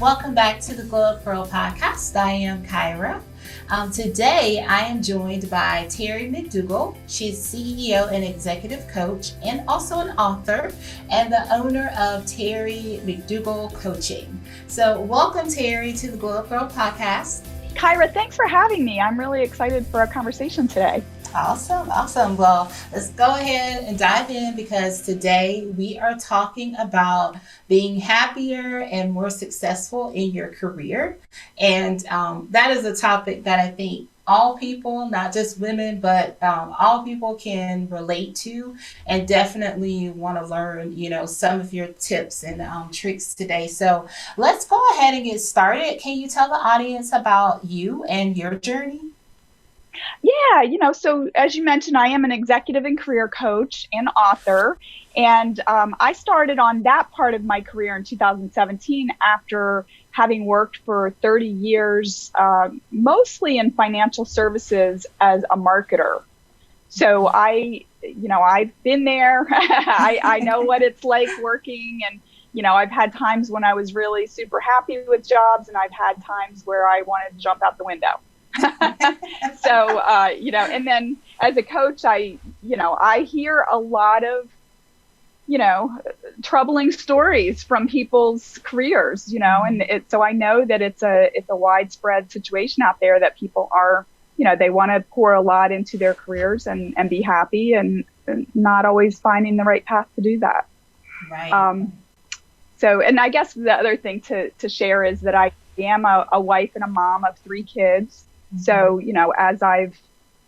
Welcome back to the Glow Up Gyrl podcast. I am Gyrl. Today I am joined by Terry McDougall. She's CEO and executive coach and also an author and the owner of Terry McDougall Coaching. So welcome, Terry, to the Glow Up Gyrl podcast. Gyrl, thanks for having me. I'm really excited for our conversation today. Awesome. Well, let's go ahead and dive in because today we are talking about being happier and more successful in your career. And that is a topic that I think all people, not just women, but all people can relate to and definitely want to learn, some of your tips and tricks today. So let's go ahead and get started. Can you tell the audience about you and your journey? Yeah, so as you mentioned, I am an executive and career coach and author. And I started on that part of my career in 2017 after having worked for 30 years, mostly in financial services as a marketer. So I've been there. I know what it's like working. And, I've had times when I was really super happy with jobs, and I've had times where I wanted to jump out the window. So, and then as a coach, I hear a lot of, troubling stories from people's careers, and so I know that it's a widespread situation out there that people are, they want to pour a lot into their careers and be happy and not always finding the right path to do that. Right. So, and I guess the other thing to share is that I am a wife and a mom of 3 kids. So, as I've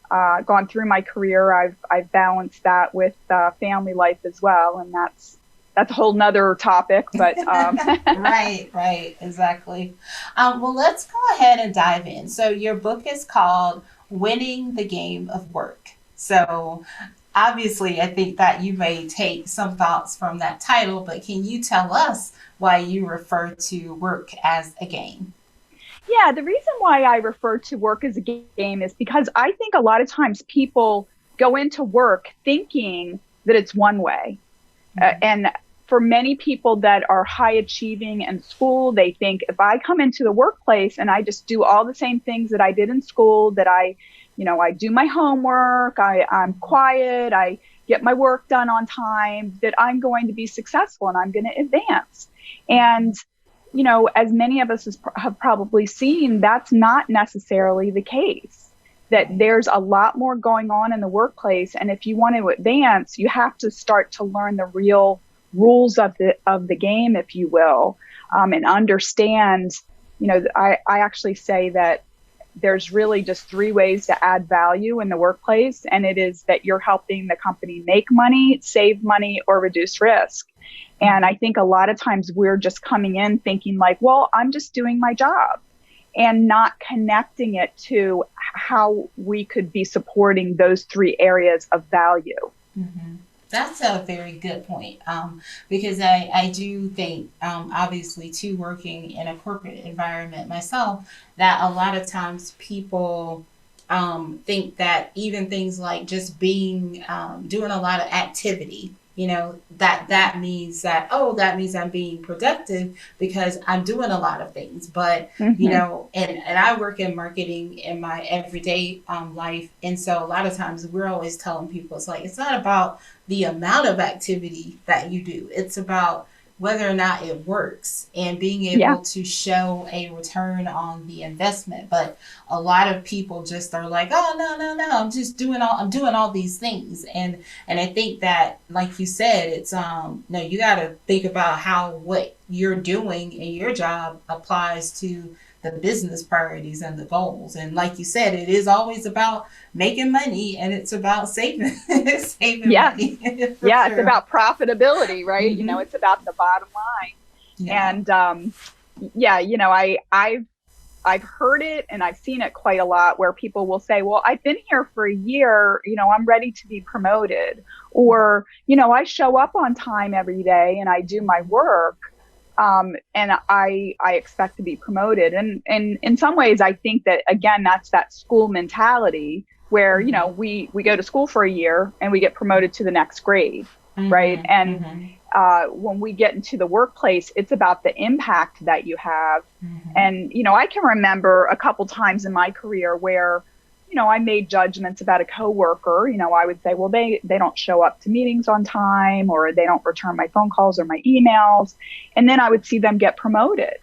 gone through my career, I've balanced that with family life as well. And that's a whole nother topic, but. Right. Exactly. Well, let's go ahead and dive in. So your book is called Winning the Game of Work. So obviously, I think that you may take some thoughts from that title, but can you tell us why you refer to work as a game? Yeah, the reason why I refer to work as a game is because I think a lot of times people go into work thinking that it's one way. And for many people that are high achieving in school, they think if I come into the workplace and I just do all the same things that I did in school, that I do my homework, I'm quiet, I get my work done on time, that I'm going to be successful and I'm going to advance. And as many of us have probably seen, that's not necessarily the case, that there's a lot more going on in the workplace. And if you want to advance, you have to start to learn the real rules of the game, if you will, and understand, I actually say that there's really just 3 ways to add value in the workplace. And it is that you're helping the company make money, save money, or reduce risk. And I think a lot of times we're just coming in thinking like, well, I'm just doing my job, and not connecting it to how we could be supporting those 3 areas of value. Mm-hmm. That's a very good point, because I do think, obviously, too, working in a corporate environment myself, that a lot of times people think that even things like just being, doing a lot of activity, that means that I'm being productive because I'm doing a lot of things. But, and I work in marketing in my everyday life. And so a lot of times we're always telling people, it's not about the amount of activity that you do. It's about whether or not it works and being able to show a return on the investment. But a lot of people just are like, oh, no, I'm doing all these things. And I think that, like you said, it's, no, you got to think about how what you're doing in your job applies to the business priorities and the goals. And like you said, it is always about making money, and it's about saving money. It's about profitability, right? Mm-hmm. It's about the bottom line. Yeah. And I've heard it and I've seen it quite a lot where people will say, well, I've been here for a year, I'm ready to be promoted, or, I show up on time every day and I do my work. And I expect to be promoted. And in some ways, I think that, again, that's that school mentality where, we go to school for a year and we get promoted to the next grade. Right. when we get into the workplace, it's about the impact that you have. Mm-hmm. And, I can remember a couple times in my career where, I made judgments about a coworker. I would say, well, they don't show up to meetings on time, or they don't return my phone calls or my emails. And then I would see them get promoted.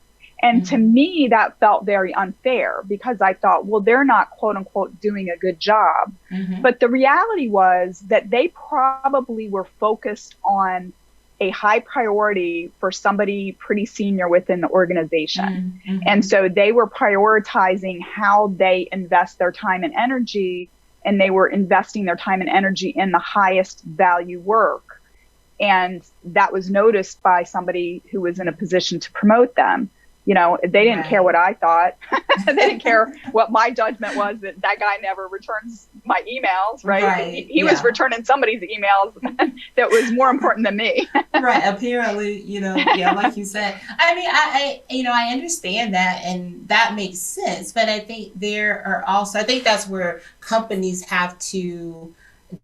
And to me, that felt very unfair, because I thought, well, they're not, quote unquote, doing a good job. But the reality was that they probably were focused on a high priority for somebody pretty senior within the organization. And so they were prioritizing how they invest their time and energy, and they were investing their time and energy in the highest value work. And that was noticed by somebody who was in a position to promote them. They didn't care what I thought. They didn't care what my judgment was, that guy never returns my emails, right? He was returning somebody's emails that was more important than me. Right. Apparently, like you said. I mean, I understand that, and that makes sense. But I think I think that's where companies have to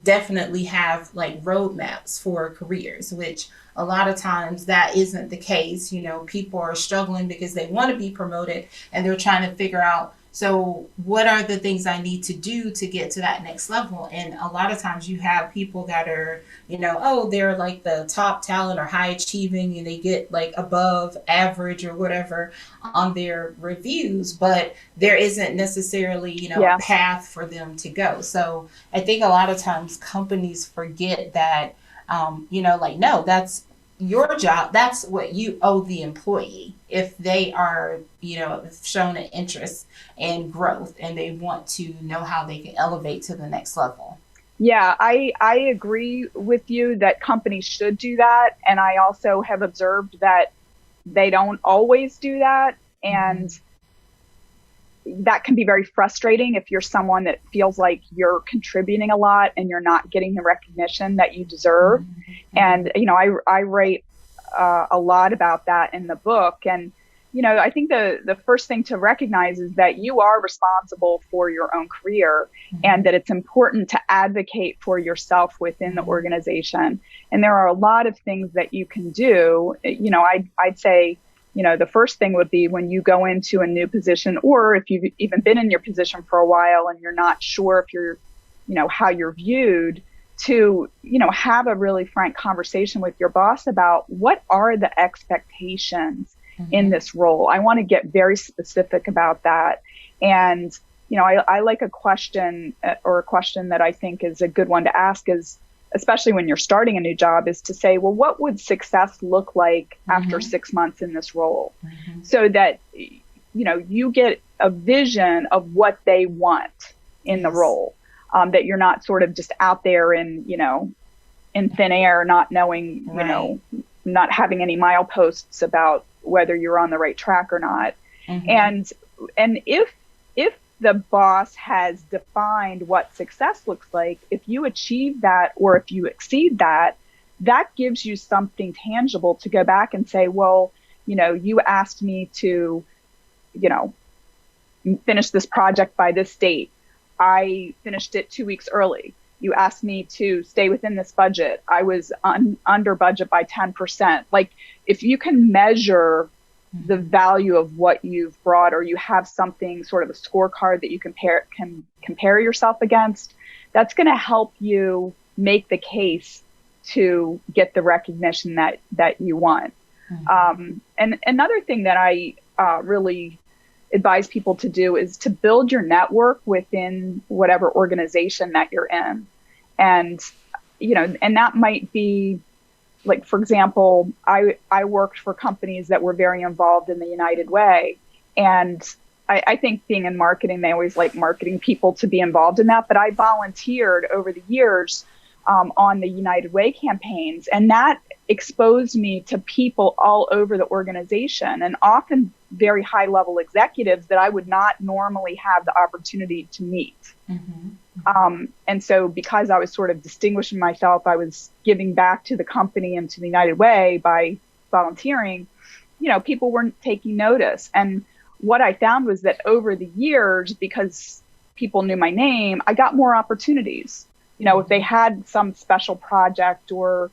definitely have like roadmaps for careers, which a lot of times that isn't the case. People are struggling because they want to be promoted, and they're trying to figure out, so what are the things I need to do to get to that next level? And a lot of times you have people that are, they're like the top talent or high achieving, and they get like above average or whatever on their reviews, but there isn't necessarily, a path for them to go. So I think a lot of times companies forget that, no, that's your job. That's what you owe the employee. If they are, shown an interest in growth, and they want to know how they can elevate to the next level. Yeah, I agree with you that companies should do that. And I also have observed that they don't always do that. And that can be very frustrating if you're someone that feels like you're contributing a lot and you're not getting the recognition that you deserve. And, I write a lot about that in the book. And, I think the first thing to recognize is that you are responsible for your own career, and that it's important to advocate for yourself within the organization. And there are a lot of things that you can do. I'd say, the first thing would be, when you go into a new position, or if you've even been in your position for a while and you're not sure if you're, how you're viewed, to, have a really frank conversation with your boss about what are the expectations in this role. I want to get very specific about that. And, I like a question that I think is a good one to ask is, especially when you're starting a new job, is to say, well, what would success look like after 6 months in this role? So that, you get a vision of what they want in the role, that you're not sort of just out there in thin air, not knowing, not having any mileposts about whether you're on the right track or not. And if the boss has defined what success looks like, if you achieve that, or if you exceed that, that gives you something tangible to go back and say, well, you asked me to, finish this project by this date. I finished it 2 weeks early. You asked me to stay within this budget. I was under budget by 10%. Like, if you can measure the value of what you've brought, or you have something, sort of a scorecard that you can compare yourself against, that's going to help you make the case to get the recognition that you want. And another thing that I really advise people to do is to build your network within whatever organization that you're in. And, and that might be, like, for example, I worked for companies that were very involved in the United Way. And I think being in marketing, they always like marketing people to be involved in that. But I volunteered over the years on the United Way campaigns. And that exposed me to people all over the organization, and often very high level executives that I would not normally have the opportunity to meet. And so because I was sort of distinguishing myself, I was giving back to the company and to the United Way by volunteering, people weren't taking notice. And what I found was that over the years, because people knew my name, I got more opportunities. If they had some special project, or,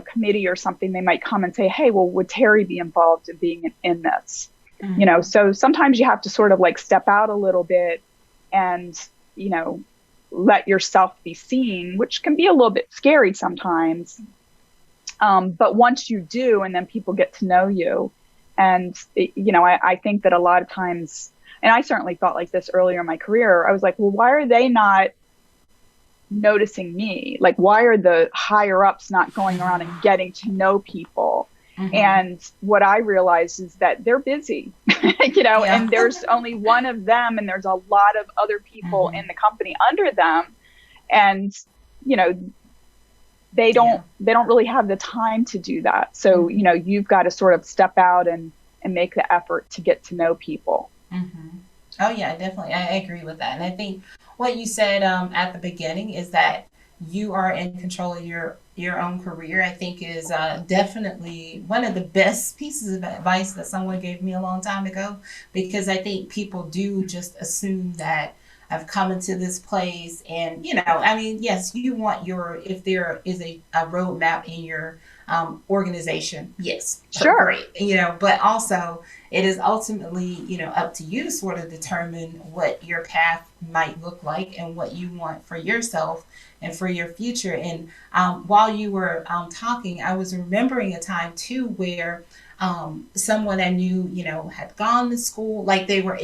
committee or something, they might come and say, hey, well, would Terry be involved in being in this? Mm-hmm. So sometimes you have to sort of like step out a little bit and, let yourself be seen, which can be a little bit scary sometimes. But once you do, and then people get to know you, and, I think that a lot of times, and I certainly thought like this earlier in my career, I was like, well, why are they not noticing me? Like, why are the higher ups not going around and getting to know people? Mm-hmm. And what I realized is that they're busy, and there's only one of them, and there's a lot of other people mm-hmm. in the company under them. And, they don't really have the time to do that. So, mm-hmm. You've got to sort of step out and make the effort to get to know people. Mm-hmm. Oh yeah, definitely. I agree with that. And I think what you said at the beginning is that you are in control of your own career. I think is definitely one of the best pieces of advice that someone gave me a long time ago, because I think people do just assume that I've come into this place and, I mean, yes, you want if there is a roadmap in your organization, yes, Sure. great, but also it is ultimately, up to you to sort of determine what your path might look like and what you want for yourself and for your future. And while you were talking, I was remembering a time too where someone I knew, had gone to school, like they were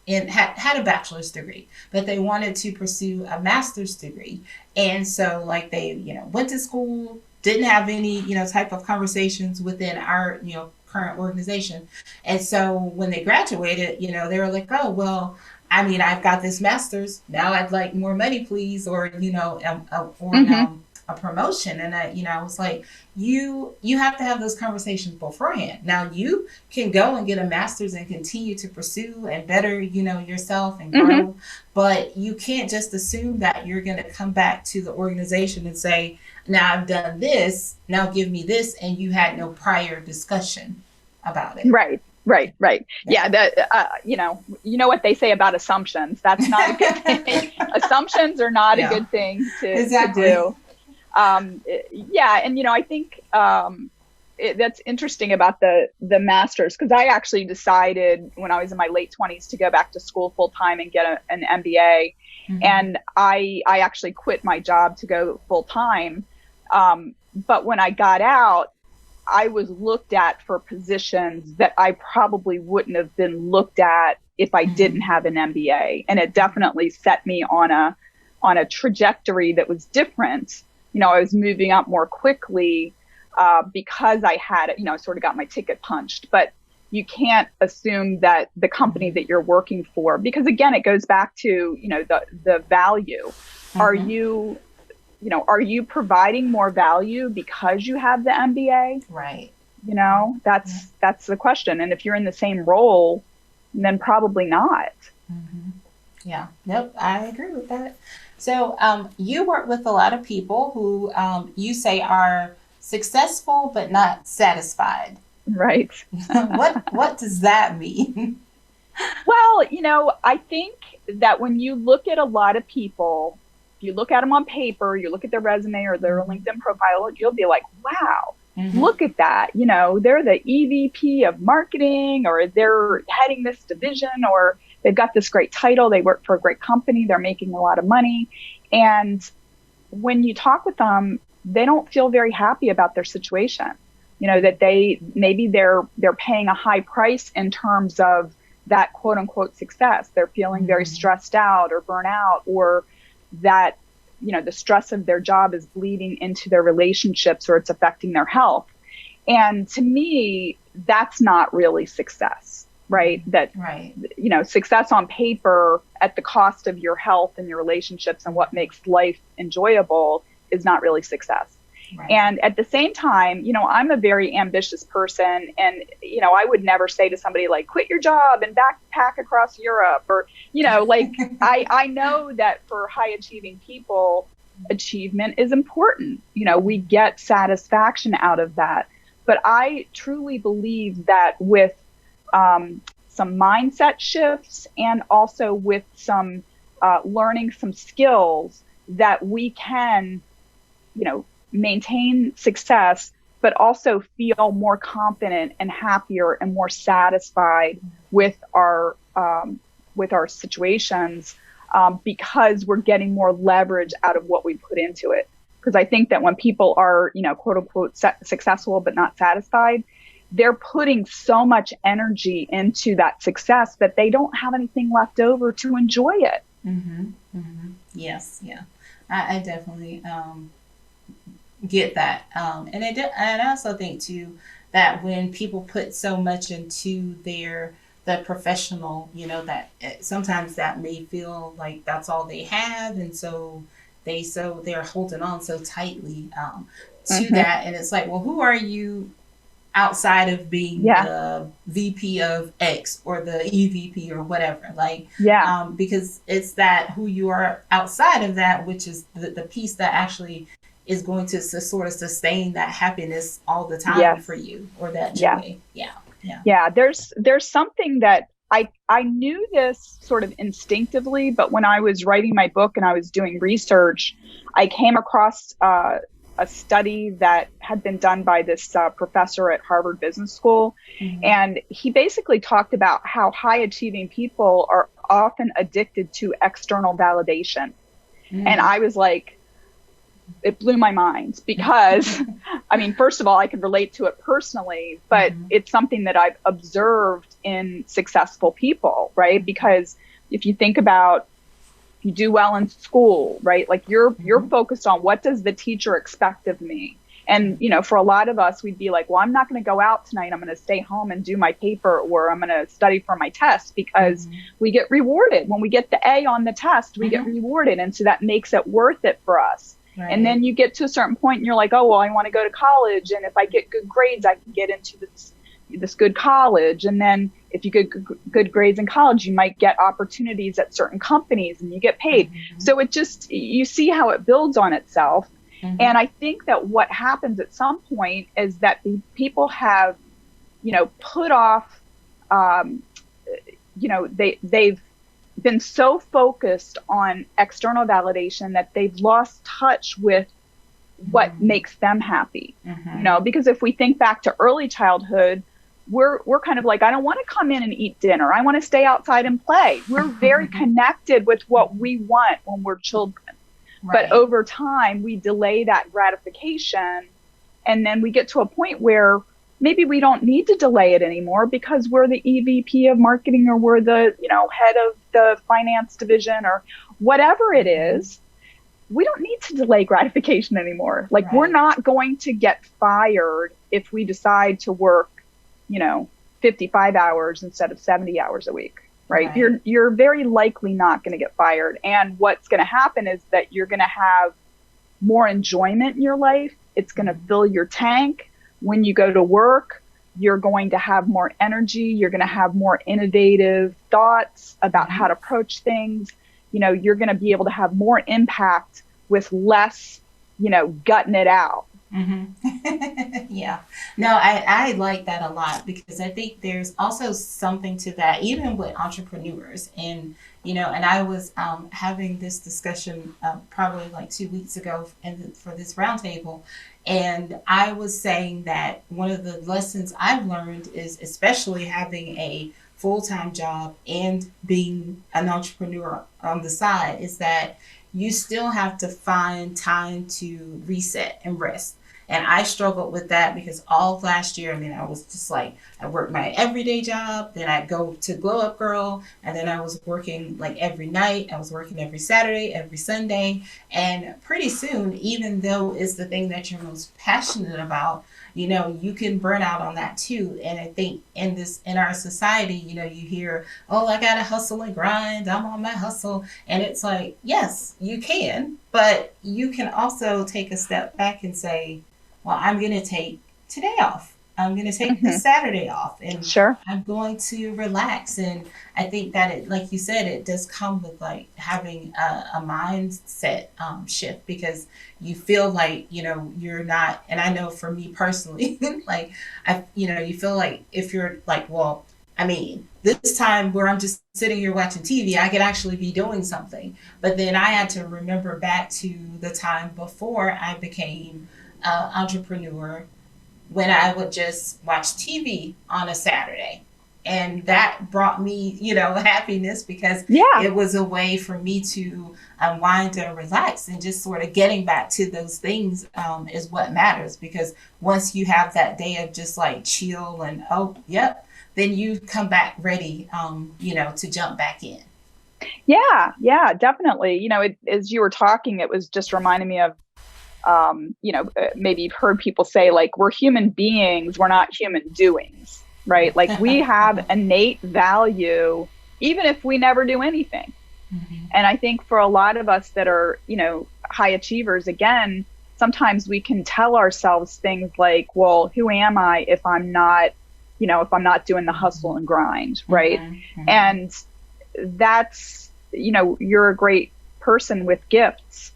had a bachelor's degree, but they wanted to pursue a master's degree. And so like they, went to school, didn't have any, type of conversations within our, current organization. And so when they graduated, they were like, oh, well, I mean, I've got this master's. Now I'd like more money, please, or, Mm-hmm. a promotion. And I was like, you have to have those conversations beforehand. Now you can go and get a master's and continue to pursue and better, yourself and grow, Mm-hmm. but you can't just assume that you're going to come back to the organization and say, now I've done this, now give me this, and you had no prior discussion about it. Right. Yeah. That, what they say about assumptions. That's not a good thing. Assumptions are not a good thing to do. Yeah. And, I think that's interesting about the master's, because I actually decided when I was in my late 20s to go back to school full time and get an MBA. Mm-hmm. And I actually quit my job to go full time. But when I got out, I was looked at for positions that I probably wouldn't have been looked at if I didn't have an MBA. And it definitely set me on a trajectory that was different. I was moving up more quickly because I had, sort of got my ticket punched. But you can't assume that the company that you're working for, because again, it goes back to, the value. Mm-hmm. Are you providing more value because you have the MBA? Right. That's the question. And if you're in the same role, then probably not. Mm-hmm. Yeah. Nope. I agree with that. So you work with a lot of people who you say are successful but not satisfied. Right. What does that mean? Well, I think that when you look at a lot of people, if you look at them on paper, you look at their resume or their LinkedIn profile, you'll be like, wow, look at that. They're the EVP of marketing, or they're heading this division, or they've got this great title. They work for a great company. They're making a lot of money. And when you talk with them, they don't feel very happy about their situation. That they're paying a high price in terms of that quote unquote success. They're feeling very stressed out or burnt out, or that, the stress of their job is bleeding into their relationships, or it's affecting their health. And to me, that's not really success, right? Right. Success on paper at the cost of your health and your relationships and what makes life enjoyable is not really success. Right. And at the same time, I'm a very ambitious person, and, I would never say to somebody like, quit your job and backpack across Europe, or, I know that for high achieving people, achievement is important. We get satisfaction out of that. But I truly believe that with some mindset shifts, and also with some learning some skills, that we can, maintain success, but also feel more confident and happier and more satisfied with our situations, because we're getting more leverage out of what we put into it. Because I think that when people are, quote unquote, successful but not satisfied, they're putting so much energy into that success that they don't have anything left over to enjoy it. Mm-hmm. Mm-hmm. Yes, yeah, I definitely get that, and I also think too that when people put so much into the professional, that sometimes that may feel like that's all they have, and so they're holding on so tightly to Mm-hmm. that, and it's like, well, who are you outside of being Yeah. the VP of X or the EVP or whatever. Like, Yeah. because it's that who you are outside of that, which is the piece that actually is going to sort of sustain that happiness all the time Yes. for you, or that Yeah. joy. Yeah. Yeah. Yeah. There's something that I knew this sort of instinctively, but when I was writing my book and I was doing research, I came across a study that had been done by this professor at Harvard Business School. Mm-hmm. And he basically talked about how high achieving people are often addicted to external validation. Mm-hmm. And I was like, it blew my mind because, I mean, first of all, I could relate to it personally, but mm-hmm. it's something that I've observed in successful people, right? Because if you think about, you do well in school, right? Like you're focused on what does the teacher expect of me? And, for a lot of us, we'd be like, well, I'm not going to go out tonight. I'm going to stay home and do my paper, or I'm going to study for my test, because we get rewarded. When we get the A on the test, we get rewarded. And so that makes it worth it for us. Right. And then you get to a certain point and you're like, oh, well, I want to go to college. And if I get good grades, I can get into this good college. And then if you get good grades in college, you might get opportunities at certain companies and you get paid. Mm-hmm. So you see how it builds on itself. Mm-hmm. And I think that what happens at some point is that people have, put off, they've been so focused on external validation that they've lost touch with what makes them happy. Mm-hmm. Because if we think back to early childhood, we're kind of like, I don't want to come in and eat dinner. I want to stay outside and play. We're very connected with what we want when we're children. Right. But over time, we delay that gratification. And then we get to a point where maybe we don't need to delay it anymore because we're the EVP of marketing, or we're the, head of the finance division, or whatever it is. We don't need to delay gratification anymore. Like, right. We're not going to get fired if we decide to work, 55 hours instead of 70 hours a week, right? You're very likely not going to get fired. And what's going to happen is that you're going to have more enjoyment in your life. It's going to fill your tank. When you go to work, you're going to have more energy. You're going to have more innovative thoughts about how to approach things. You're going to be able to have more impact with less, gutting it out. Mm-hmm. Yeah. No, I like that a lot, because I think there's also something to that, even with entrepreneurs. And, and I was having this discussion probably like 2 weeks ago for this roundtable. And I was saying that one of the lessons I've learned is, especially having a full-time job and being an entrepreneur on the side, is that you still have to find time to reset and rest. And I struggled with that because all of last year, I was just like, I worked my everyday job, then I'd go to Glow Up Girl, and then I was working like every night. I was working every Saturday, every Sunday. And pretty soon, even though it's the thing that you're most passionate about, you can burn out on that too. And I think in our society, you hear, oh, I gotta hustle and grind, I'm on my hustle. And it's like, yes, you can, but you can also take a step back and say, well, I'm going to take today off. I'm going to take the Saturday off, and sure. I'm going to relax. And I think that it, like you said, it does come with like having a mindset shift, because you feel like, you're not, and I know for me personally, like, you feel like if you're like, well, this time where I'm just sitting here watching TV, I could actually be doing something. But then I had to remember back to the time before I became entrepreneur when I would just watch TV on a Saturday. And that brought me, happiness because Yeah. it was a way for me to unwind and relax, and just sort of getting back to those things is what matters. Because once you have that day of just like chill and, oh, yep, then you come back ready, to jump back in. Yeah. Yeah, definitely. As you were talking, it was just reminding me of, maybe you've heard people say, like, we're human beings, we're not human doings, right? Like, we have innate value, even if we never do anything. Mm-hmm. And I think for a lot of us that are, high achievers, again, sometimes we can tell ourselves things like, well, who am I if I'm not, doing the hustle and grind, right? Mm-hmm. And that's, you're a great person with gifts.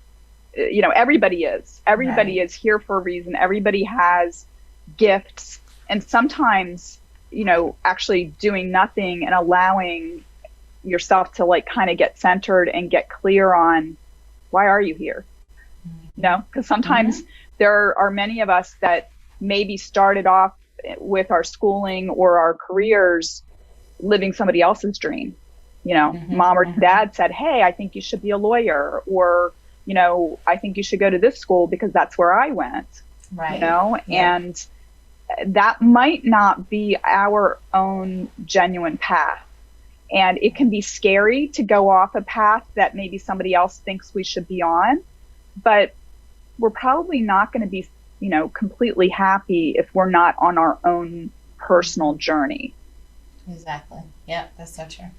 Everybody is. Everybody Right. is here for a reason. Everybody has gifts. And sometimes, actually doing nothing and allowing yourself to like kind of get centered and get clear on why are you here? Because sometimes there are many of us that maybe started off with our schooling or our careers living somebody else's dream. Mom or dad said, hey, I think you should be a lawyer, or, I think you should go to this school because that's where I went, Right. Yeah. And that might not be our own genuine path. And it can be scary to go off a path that maybe somebody else thinks we should be on, but we're probably not going to be, completely happy if we're not on our own personal journey. Exactly. Yeah, that's so true.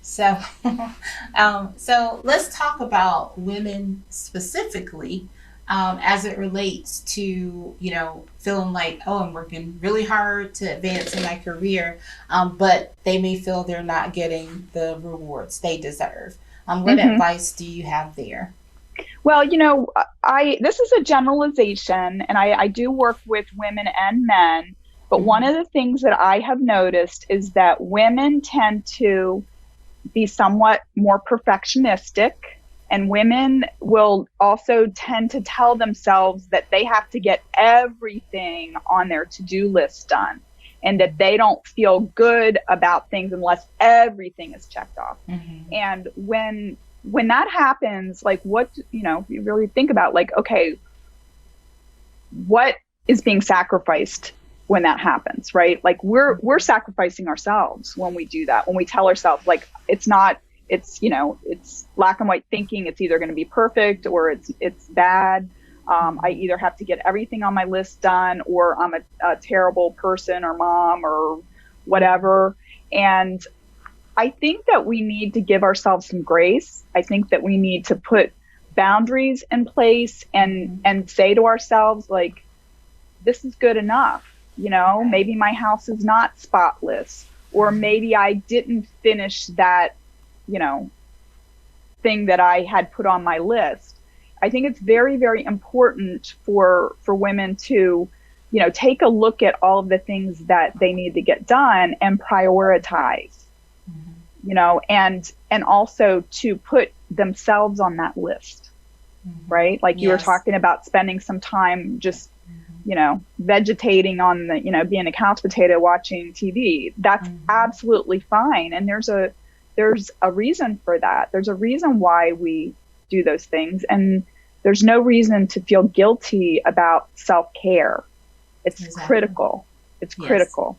So, so let's talk about women specifically, as it relates to, feeling like, oh, I'm working really hard to advance in my career, but they may feel they're not getting the rewards they deserve. What advice do you have there? Well, this is a generalization, and I do work with women and men. But one of the things that I have noticed is that women tend to be somewhat more perfectionistic, and women will also tend to tell themselves that they have to get everything on their to-do list done, and that they don't feel good about things unless everything is checked off. Mm-hmm. And when that happens, like, what, you really think about, like, okay, what is being sacrificed when that happens, right? Like, we're sacrificing ourselves when we do that, when we tell ourselves, like, it's black and white thinking. It's either going to be perfect or it's bad. I either have to get everything on my list done, or I'm a terrible person or mom or whatever. And I think that we need to give ourselves some grace. I think that we need to put boundaries in place and say to ourselves, like, this is good enough. Maybe my house is not spotless, or maybe I didn't finish that, thing that I had put on my list. I think it's very, very important for women to, take a look at all of the things that they need to get done and prioritize. And also to put themselves on that list, right? Like, you were talking about spending some time just, vegetating on the, being a couch potato watching TV. That's absolutely fine. And there's a reason for that. There's a reason why we do those things. And there's no reason to feel guilty about self-care. It's critical. It's critical.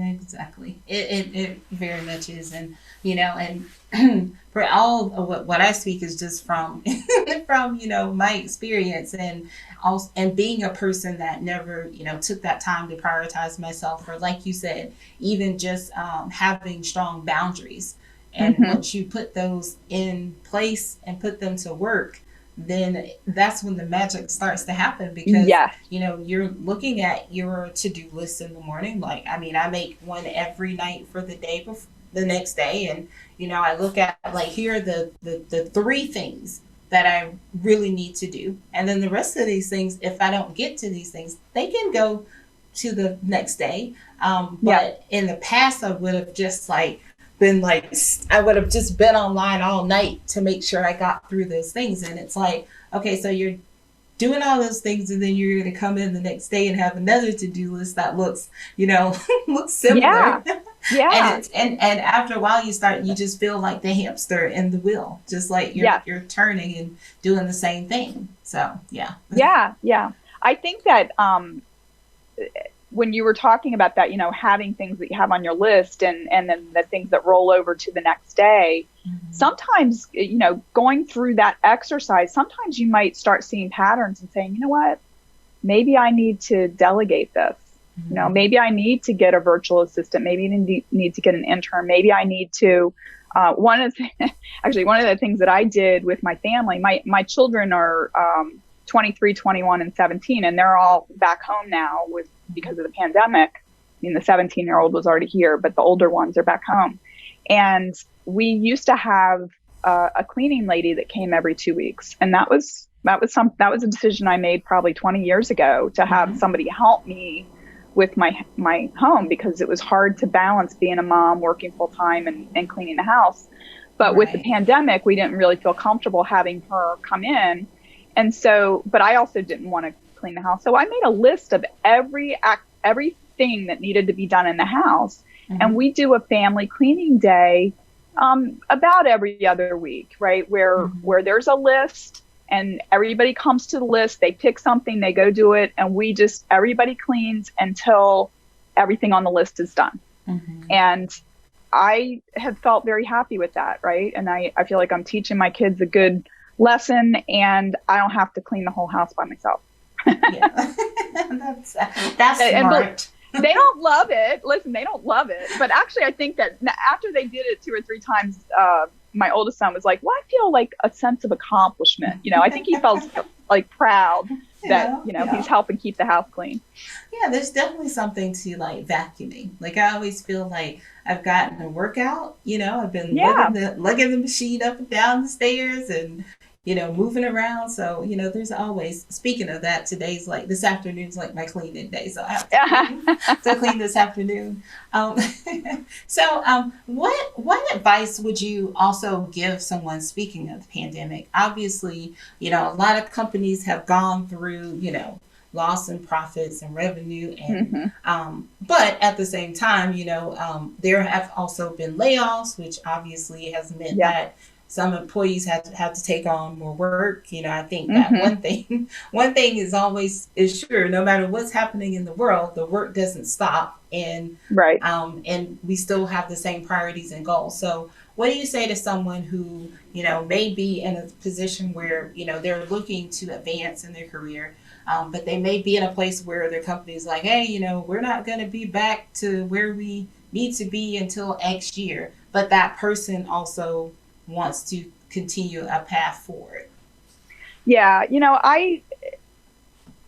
Exactly. It very much is. And, and for all of what I speak is just from, my experience, and also, and being a person that never, took that time to prioritize myself, or, like you said, even just having strong boundaries. And once you put those in place and put them to work, then that's when the magic starts to happen, because you're looking at your to-do list in the morning. Like, I make one every night for the day before the next day, and I look at, like, here are the three things that I really need to do, and then the rest of these things, if I don't get to these things, they can go to the next day. But in the past, I would have just I would have just been online all night to make sure I got through those things. And it's like, okay, so you're doing all those things, and then you're going to come in the next day and have another to-do list that looks, looks similar. Yeah. Yeah. And after a while you just feel like the hamster in the wheel, just like Yes. you're turning and doing the same thing. So yeah. Yeah. Yeah. I think that when you were talking about that, having things that you have on your list and then the things that roll over to the next day, sometimes, going through that exercise, sometimes you might start seeing patterns and saying, you know what, maybe I need to delegate this. Maybe I need to get a virtual assistant. Maybe I need to get an intern. Maybe I need to, one of the things that I did with my family, my children are 23, 21, and 17, and they're all back home now because of the pandemic. I mean, the 17-year-old was already here, but the older ones are back home. And we used to have a cleaning lady that came every 2 weeks. And that was a decision I made probably 20 years ago, to have somebody help me with my home, because it was hard to balance being a mom, working full time, and cleaning the house. But with the pandemic, we didn't really feel comfortable having her come in. And so, but I also didn't want to clean the house. So I made a list of everything that needed to be done in the house. And we do a family cleaning day about every other week, right? Where there's a list and everybody comes to the list, they pick something, they go do it. And everybody cleans until everything on the list is done. And I have felt very happy with that, right? And I feel like I'm teaching my kids a good lesson, and I don't have to clean the whole house by myself. Yeah. That's smart. They don't love it. Listen, they don't love it. But actually, I think that after they did it 2 or 3 times, my oldest son was like, well, I feel like a sense of accomplishment. I think he felt like proud that, he's helping keep the house clean. Yeah, there's definitely something to like vacuuming. Like I always feel like I've gotten a workout, I've been lugging the machine up and down the stairs and, moving around. So, there's always, speaking of that, this afternoon's like my cleaning day. So I have to clean this afternoon. What advice would you also give someone, speaking of the pandemic? Obviously, a lot of companies have gone through, loss in profits and revenue. And, but at the same time, there have also been layoffs, which obviously has meant that some employees have to take on more work. I think that one thing is sure, no matter what's happening in the world, the work doesn't stop, and and we still have the same priorities and goals. So what do you say to someone who, may be in a position where, they're looking to advance in their career, but they may be in a place where their company's like, hey, we're not going to be back to where we need to be until X year, but that person also wants to continue a path forward? Yeah,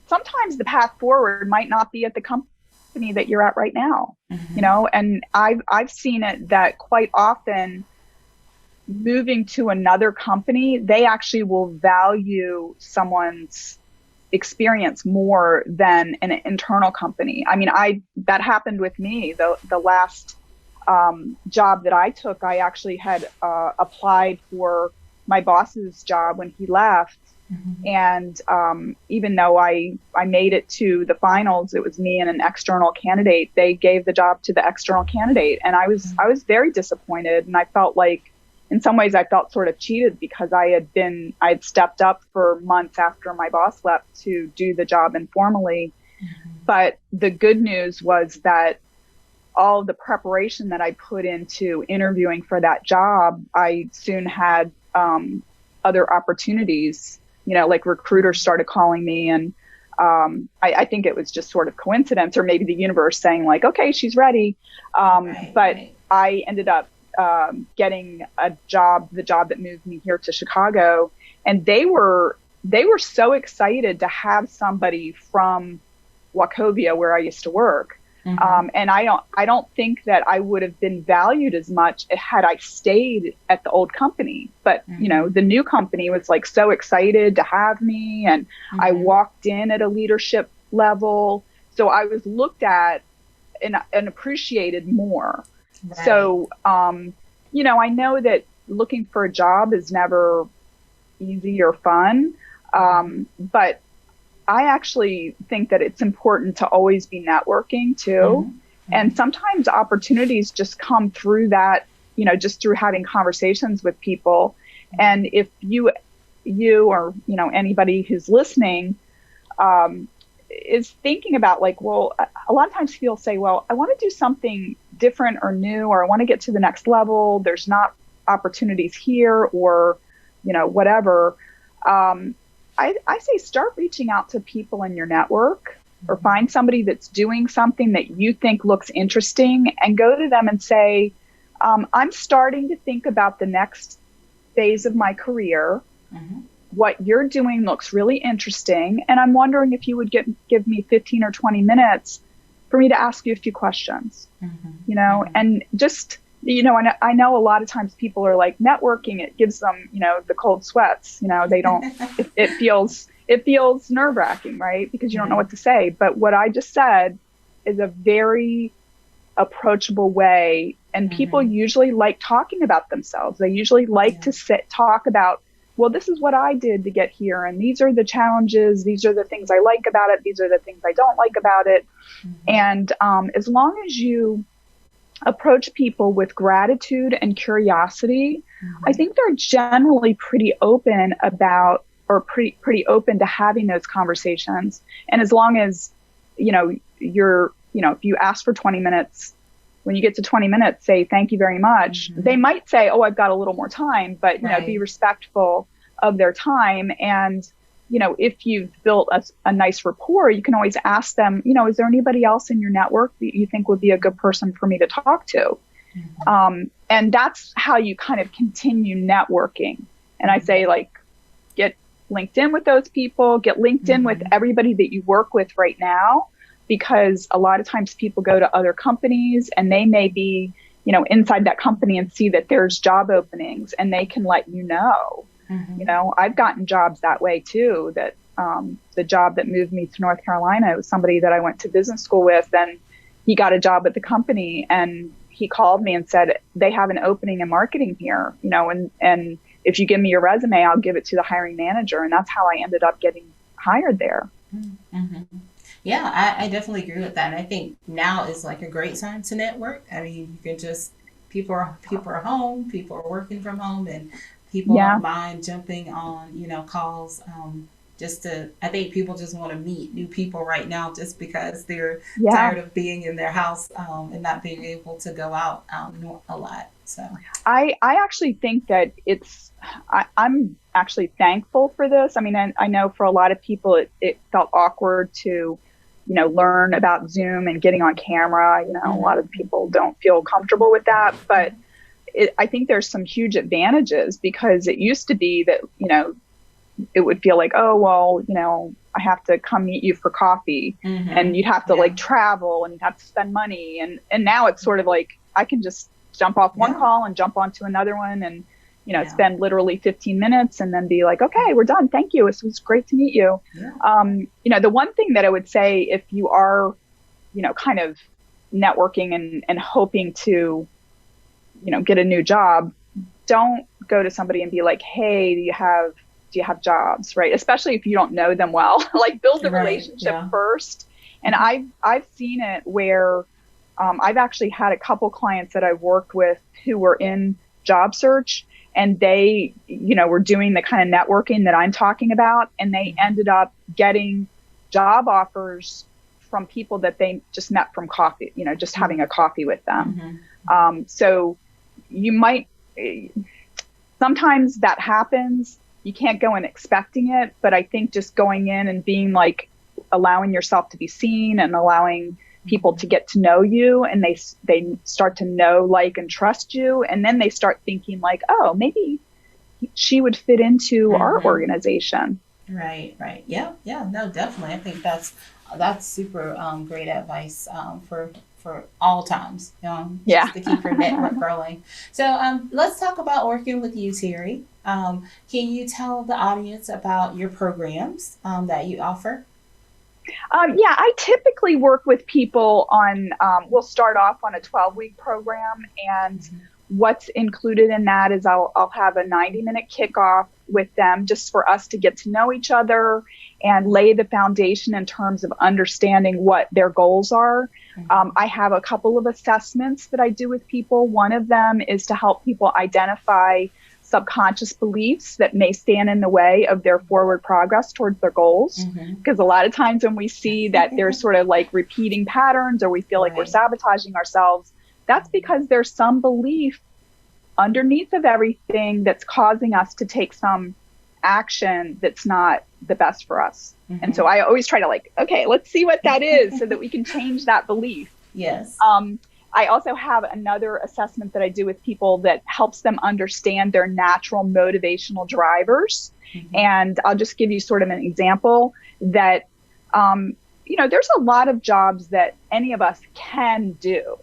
sometimes the path forward might not be at the company that you're at right now. And I've seen it that quite often moving to another company, they actually will value someone's experience more than an internal company. I mean, that happened with me. The last job that I took, I actually had applied for my boss's job when he left. And even though I made it to the finals, it was me and an external candidate. They gave the job to the external candidate, and I was very disappointed. And I felt like, in some ways, I felt sort of cheated, because I had stepped up for months after my boss left to do the job informally. But the good news was that all of the preparation that I put into interviewing for that job, I soon had other opportunities. Like recruiters started calling me, and I think it was just sort of coincidence, or maybe the universe saying like, okay, she's ready. But I ended up getting the job that moved me here to Chicago, and they were so excited to have somebody from Wachovia, where I used to work. And I don't think that I would have been valued as much had I stayed at the old company. But, the new company was like so excited to have me, and I walked in at a leadership level. So I was looked at and appreciated more. Right. So, I know that looking for a job is never easy or fun. But I actually think that it's important to always be networking too. Mm-hmm. And sometimes opportunities just come through that, just through having conversations with people. And if you or, anybody who's listening, is thinking about like, well, a lot of times people say, well, I want to do something different or new, or I want to get to the next level. There's not opportunities here, or, whatever. I say start reaching out to people in your network, or find somebody that's doing something that you think looks interesting, and go to them and say, I'm starting to think about the next phase of my career. Mm-hmm. What you're doing looks really interesting, and I'm wondering if you would give me 15 or 20 minutes for me to ask you a few questions, mm-hmm. And just, and I know a lot of times people are like, networking, it gives them, the cold sweats, they don't, it feels nerve wracking, right? Because you don't know what to say. But what I just said is a very approachable way. And people usually like talking about themselves. They usually like to talk about, well, this is what I did to get here. And these are the challenges. These are the things I like about it. These are the things I don't like about it. And as long as you approach people with gratitude and curiosity, I think they're generally pretty open about, or pretty open to having those conversations. And as long as, you're, if you ask for 20 minutes, when you get to 20 minutes, say, thank you very much. They might say, oh, I've got a little more time, but, be respectful of their time. And, if you've built a nice rapport, you can always ask them, is there anybody else in your network that you think would be a good person for me to talk to? And that's how you kind of continue networking. And I say, like, get LinkedIn with those people, get LinkedIn with everybody that you work with right now. Because a lot of times people go to other companies and they may be, inside that company and see that there's job openings, and they can let you know. I've gotten jobs that way too. That the job that moved me to North Carolina was somebody that I went to business school with, and he got a job at the company, and he called me and said, they have an opening in marketing here, and if you give me your resume, I'll give it to the hiring manager. And that's how I ended up getting hired there. Yeah, I definitely agree with that. And I think now is like a great time to network. I mean, you can just, people are home, people are working from home, and people don't mind jumping on, calls. I think people just want to meet new people right now, just because they're tired of being in their house and not being able to go out a lot. So I actually think that I'm actually thankful for this. I mean, I know for a lot of people, it felt awkward to, learn about Zoom and getting on camera. A lot of people don't feel comfortable with that, but I think there's some huge advantages, because it used to be that, it would feel like, oh, well, I have to come meet you for coffee, and you'd have to like travel, and you'd have to spend money. And now it's sort of like, I can just jump off one call and jump onto another one, and spend literally 15 minutes and then be like, okay, we're done. Thank you. It was great to meet you. The one thing that I would say, if you are, kind of networking and hoping to, get a new job, don't go to somebody and be like, hey, do you have jobs, right? Especially if you don't know them well. Like, build the relationship first. And I've seen it where I've actually had a couple clients that I've worked with who were in job search, and they, were doing the kind of networking that I'm talking about, and they ended up getting job offers from people that they just met from coffee, just having a coffee with them. So you might, sometimes that happens. You can't go in expecting it, but I think just going in and being like, allowing yourself to be seen and allowing people to get to know you, and they start to know, like, and trust you. And then they start thinking like, oh, maybe she would fit into our organization. Right. Yeah. No, definitely. I think that's super great advice for all times, just to keep your network growing. So let's talk about working with you, Terry. Can you tell the audience about your programs that you offer? I typically work with people on, we'll start off on a 12-week program, and what's included in that is I'll have a 90-minute kickoff with them just for us to get to know each other and lay the foundation in terms of understanding what their goals are. I have a couple of assessments that I do with people. One of them is to help people identify subconscious beliefs that may stand in the way of their forward progress towards their goals. Because a lot of times when we see that there's sort of like repeating patterns, or we feel like we're sabotaging ourselves, that's because there's some belief underneath of everything that's causing us to take some action that's not the best for us. And so I always try to like, okay, let's see what that is so that we can change that belief. Yes. I also have another assessment that I do with people that helps them understand their natural motivational drivers. And I'll just give you sort of an example that, there's a lot of jobs that any of us can do.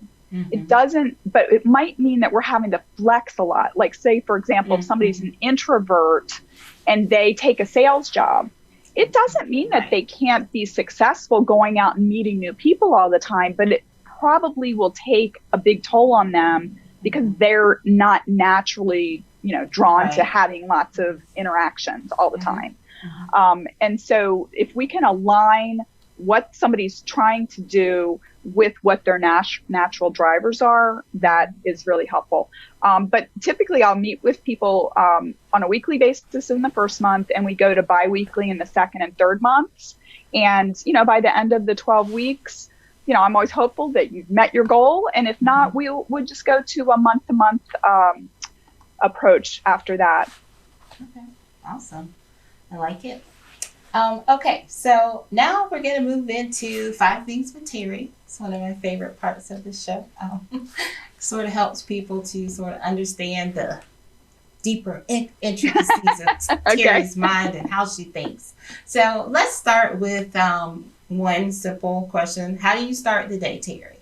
It doesn't, but it might mean that we're having to flex a lot. Like say, for example, if somebody's an introvert and they take a sales job, it doesn't mean that they can't be successful going out and meeting new people all the time, but it probably will take a big toll on them because they're not naturally, drawn to having lots of interactions all the time. And so if we can align what somebody's trying to do with what their natural drivers are, that is really helpful. But typically I'll meet with people on a weekly basis in the first month, and we go to biweekly in the second and third months. And, by the end of the 12 weeks, I'm always hopeful that you've met your goal. And if not, we'll just go to a month-to-month approach after that. Okay, awesome. I like it. Okay, so now we're going to move into 5 Things with Terry. It's one of my favorite parts of the show. Sort of helps people to sort of understand the deeper intricacies of Terry's mind and how she thinks. So let's start with one simple question. How do you start the day, Terry?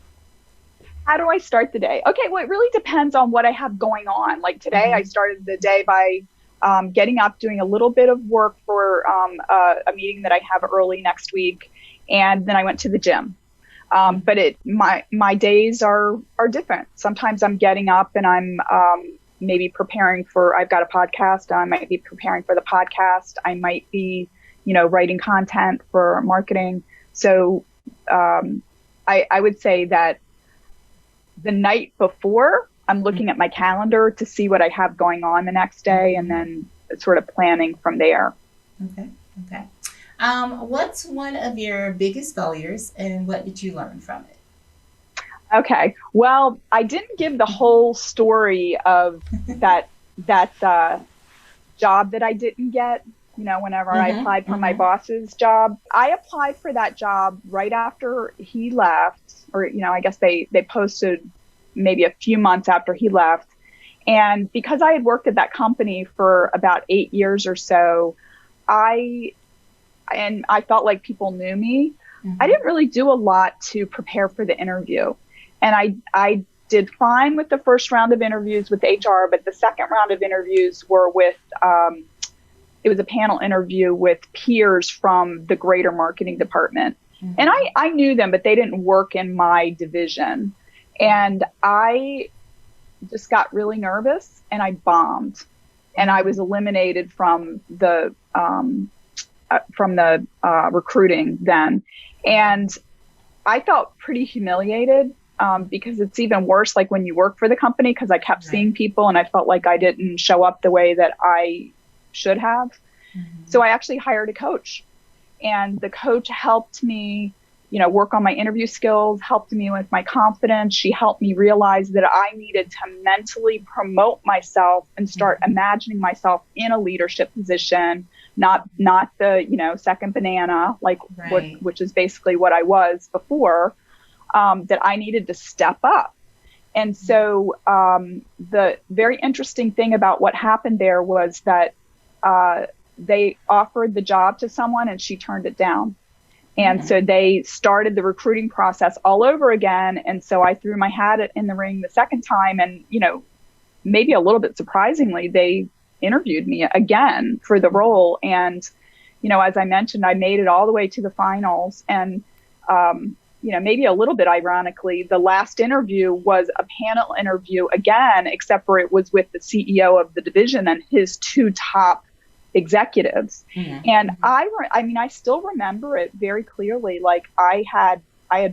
How do I start the day? Okay, well, it really depends on what I have going on. Like today, I started the day by getting up, doing a little bit of work for a meeting that I have early next week, and then I went to the gym. But my days are different. Sometimes I'm getting up and I'm maybe preparing for. I've got a podcast. I might be preparing for the podcast. I might be, writing content for marketing. So I would say that the night before, I'm looking at my calendar to see what I have going on the next day, and then sort of planning from there. Okay. What's one of your biggest failures, and what did you learn from it? Okay. Well, I didn't give the whole story of that job that I didn't get. Whenever I applied for my boss's job, I applied for that job right after he left, or, I guess they posted maybe a few months after he left. And because I had worked at that company for about 8 years or so, I felt like people knew me. I didn't really do a lot to prepare for the interview. And I did fine with the first round of interviews with HR, but the second round of interviews were with, it was a panel interview with peers from the greater marketing department. And I knew them, but they didn't work in my division. And I just got really nervous and I bombed, and I was eliminated from the recruiting then. And I felt pretty humiliated because it's even worse like when you work for the company, because I kept seeing people and I felt like I didn't show up the way that I should have. So I actually hired a coach, and the coach helped me, work on my interview skills, helped me with my confidence. She helped me realize that I needed to mentally promote myself and start imagining myself in a leadership position, not the, second banana, which is basically what I was before, that I needed to step up. And so the very interesting thing about what happened there was that they offered the job to someone and she turned it down. And so they started the recruiting process all over again. And so I threw my hat in the ring the second time. And, maybe a little bit surprisingly, they interviewed me again for the role. And, as I mentioned, I made it all the way to the finals. And, maybe a little bit ironically, the last interview was a panel interview again, except for it was with the CEO of the division and his 2 top executives. Mhm. And I mean, I still remember it very clearly. Like I had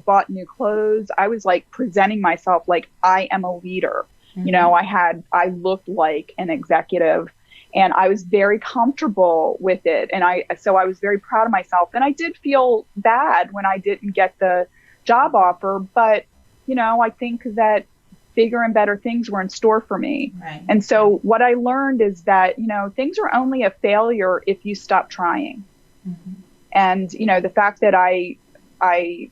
bought new clothes. I was like presenting myself like I am a leader. Mhm. You know, I looked like an executive, and I was very comfortable with it. And so I was very proud of myself. And I did feel bad when I didn't get the job offer, but you know, I think that bigger and better things were in store for me. Right. And so what I learned is that, you know, things are only a failure if you stop trying. Mhm. And, you know, the fact that I, you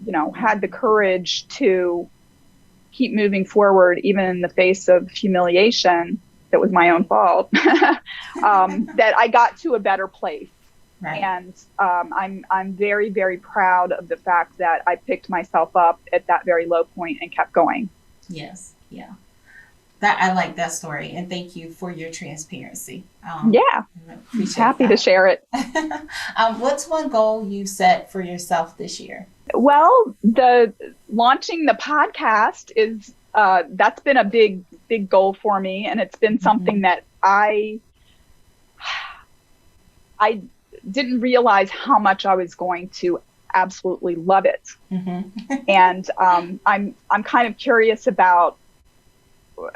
know, had the courage to keep moving forward, even in the face of humiliation that was my own fault, that I got to a better place. Right. And I'm very, very proud of the fact that I picked myself up at that very low point and kept going. Yes. Yeah. That I like that story, and thank you for your transparency. Yeah, I appreciate happy that. to share it. What's one goal you set for yourself this year? Well, the launching the podcast is that's been a big goal for me, and it's been something that I didn't realize how much I was going to absolutely love it. Mm-hmm. And I'm kind of curious about,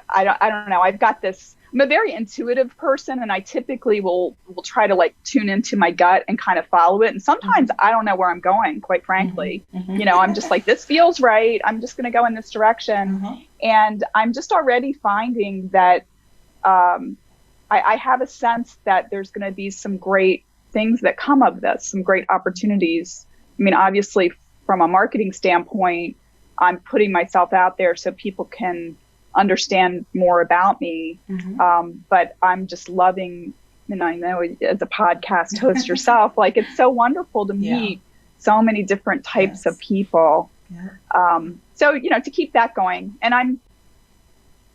I don't know. I'm a very intuitive person, and I typically will try to like tune into my gut and kind of follow it. And sometimes I don't know where I'm going, quite frankly. Mm-hmm. You know, I'm just like, this feels right. I'm just going to go in this direction. Mm-hmm. And I'm just already finding that I have a sense that there's going to be some great things that come of this, some great opportunities. I mean, obviously, from a marketing standpoint, I'm putting myself out there so people can understand more about me. Mm-hmm. But I'm just loving, and I know as a podcast host yourself, like it's so wonderful to meet so many different types of people. Yeah. So, you know, to keep that going, and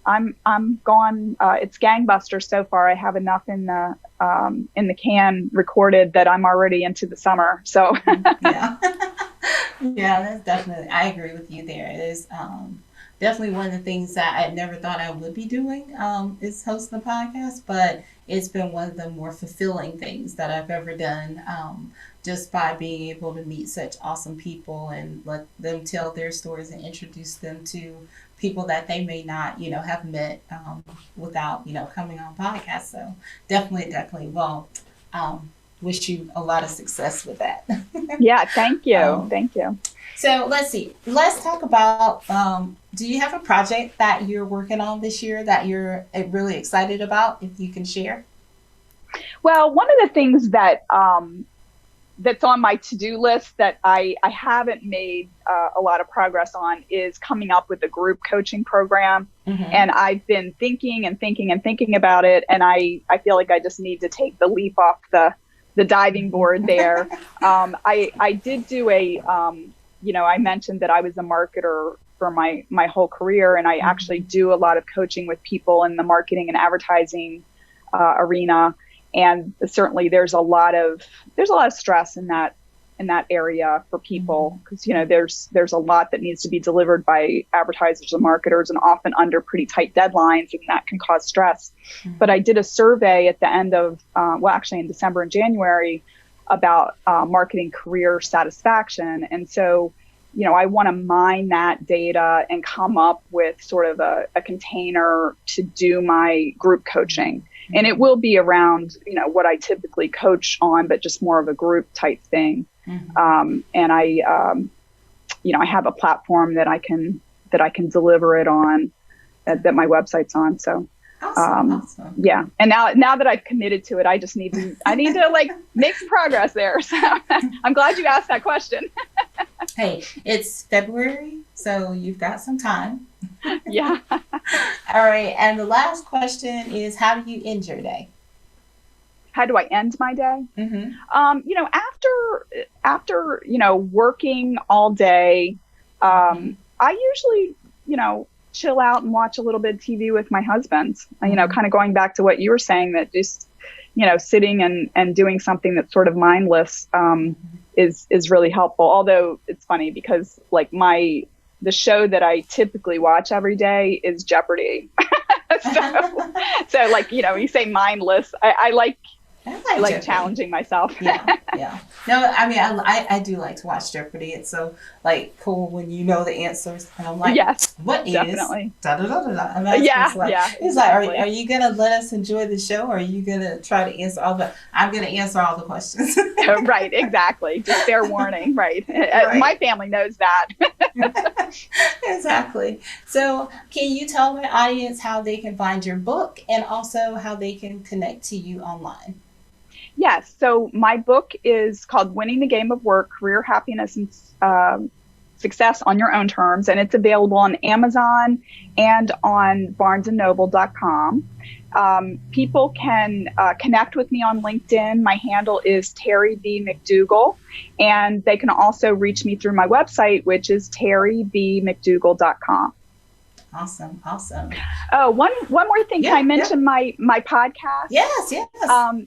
I'm gone. It's gangbusters so far. I have enough in the can recorded that I'm already into the summer. So Yeah. Yeah, that's definitely, I agree with you there. It is definitely one of the things that I never thought I would be doing is hosting a podcast, but it's been one of the more fulfilling things that I've ever done, just by being able to meet such awesome people and let them tell their stories and introduce them to people that they may not, you know, have met without, you know, coming on podcast. So definitely. Well, wish you a lot of success with that. yeah, thank you. Thank you. So let's see. Let's talk about, do you have a project that you're working on this year that you're really excited about, if you can share? Well, one of the things that that's on my to-do list that I haven't made a lot of progress on is coming up with a group coaching program. Mm-hmm. And I've been thinking about it. And I feel like I just need to take the leap off the diving board there. I did do you know, I mentioned that I was a marketer for my whole career, and I actually do a lot of coaching with people in the marketing and advertising arena. And certainly there's a lot of stress in that area for people, because, you know, there's a lot that needs to be delivered by advertisers and marketers, and often under pretty tight deadlines, and that can cause stress. Mm-hmm. But I did a survey at the end of, actually in December and January, about marketing career satisfaction. And so, you know, I want to mine that data and come up with sort of a container to do my group coaching. Mm-hmm. And it will be around, you know, what I typically coach on, but just more of a group type thing. Mm-hmm. And I, you know, I have a platform that I can deliver it on, that my website's on. So. Awesome. Yeah. And now that I've committed to it, I need to like make some progress there. So I'm glad you asked that question. Hey, it's February, so you've got some time. Yeah. All right. And the last question is, how do you end your day? How do I end my day? Mm-hmm. You know, after, you know, working all day, I usually, you know, chill out and watch a little bit of TV with my husband, you know, kind of going back to what you were saying, that just, you know, sitting and doing something that's sort of mindless, is really helpful. Although it's funny because like the show that I typically watch every day is Jeopardy. so like, you know, you say mindless, I like I I like like Jeopardy. challenging myself. Yeah, yeah. No, I mean, I do like to watch Jeopardy. It's so like cool when you know the answers, and I'm like, Yes, what is definitely. da da da da da? And that's Yeah, just like, yeah, it's like, are exactly. you gonna let us enjoy the show, or are you gonna try to answer all the? I'm gonna answer all the questions. Right, exactly. Just fair warning, right. My Right. family knows that. Exactly. So, can you tell my audience how they can find your book and also how they can connect to you online? Yes. So my book is called Winning the Game of Work, Career Happiness and Success on Your Own Terms. And it's available on Amazon and on barnesandnoble.com. People can connect with me on LinkedIn. My handle is Terry B. McDougall. And they can also reach me through my website, which is terrybmcdougall.com. Awesome. Awesome. Oh, one more thing. Can I Yeah. Yeah. mention my podcast? Yes. Yes.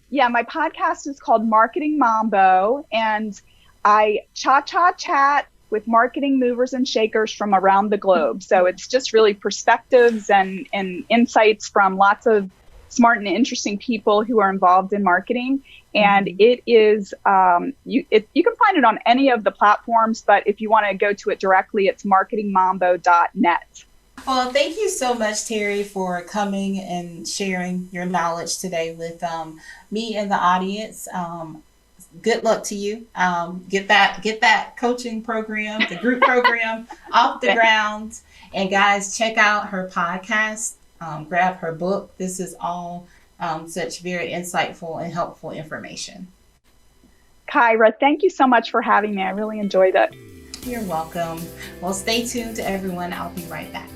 Yeah, my podcast is called Marketing Mambo, and I chat with marketing movers and shakers from around the globe. So it's just really perspectives and insights from lots of smart and interesting people who are involved in marketing. And Mhm. it is you can find it on any of the platforms, but if you want to go to it directly, it's marketingmambo.net. Well, thank you so much, Terry, for coming and sharing your knowledge today with me and the audience. Good luck to you. Get that coaching program, the group program, off the ground. And guys, check out her podcast. Grab her book. This is all such very insightful and helpful information. Kyra, thank you so much for having me. I really enjoyed it. You're welcome. Well, stay tuned to everyone. I'll be right back.